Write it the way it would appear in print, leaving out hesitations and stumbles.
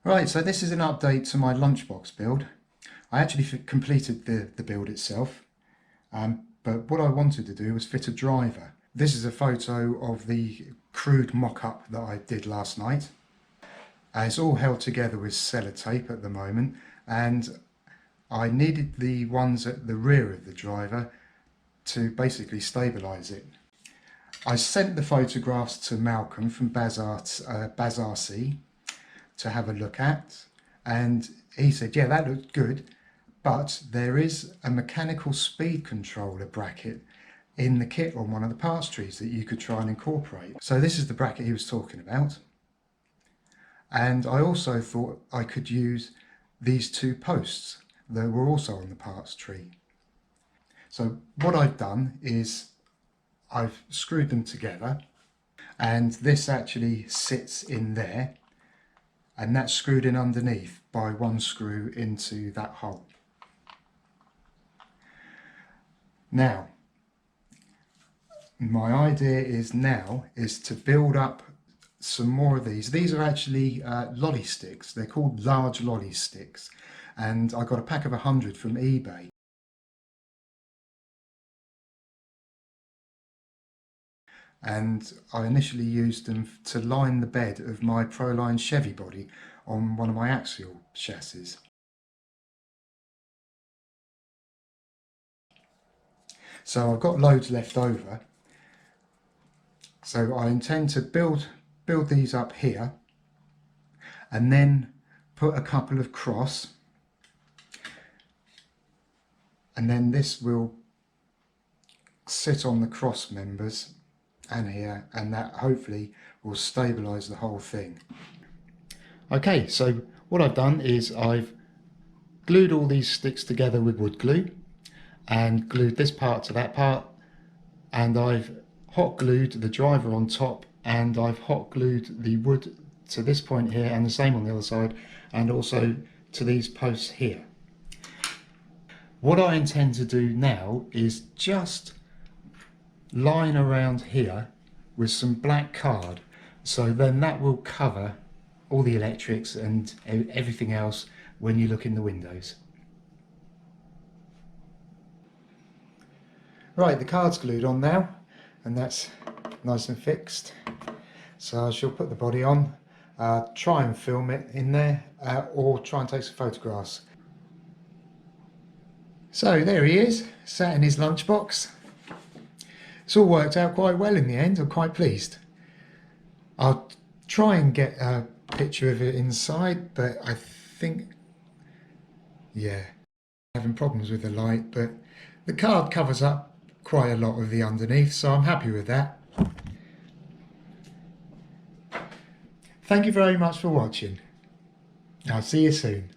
Right, so this is an update to my Lunchbox build. I actually completed the build itself, but what I wanted to do was fit a driver. This is a photo of the crude mock-up that I did last night. It's all held together with sellotape at the moment, and I needed the ones at the rear of the driver to basically stabilise it. I sent the photographs to Malcolm from Baz RC to have a look at, and he said, yeah, that looked good, but there is a mechanical speed controller bracket in the kit on one of the parts trees that you could try and incorporate. So this is the bracket he was talking about, and I also thought I could use these two posts that were also on the parts tree. So what I've done is I've screwed them together, and this actually sits in there, and that's screwed in underneath by one screw into that hole. Now, my idea is to build up some more of these. These are actually lolly sticks. They're called large lolly sticks, and I got a pack of 100 from eBay. And I initially used them to line the bed of my Proline Chevy body on one of my axial chassis. So I've got loads left over, so I intend to build these up here and then put a couple of cross, and then this will sit on the cross members and here, and that hopefully will stabilise the whole thing. Okay, so what I've done is I've glued all these sticks together with wood glue and glued this part to that part, and I've hot glued the driver on top, and I've hot glued the wood to this point here, and the same on the other side, and also to these posts here. What I intend to do now is just line around here with some black card, so then that will cover all the electrics and everything else when you look in the windows. Right, the card's glued on now, and that's nice and fixed, so I shall put the body on, try and film it in there, or try and take some photographs. So there he is, sat in his lunchbox. It's all worked out quite well in the end. I'm quite pleased. I'll try and get a picture of it inside, but I think, yeah, having problems with the light, but the card covers up quite a lot of the underneath, so I'm happy with that. Thank you very much for watching. I'll see you soon.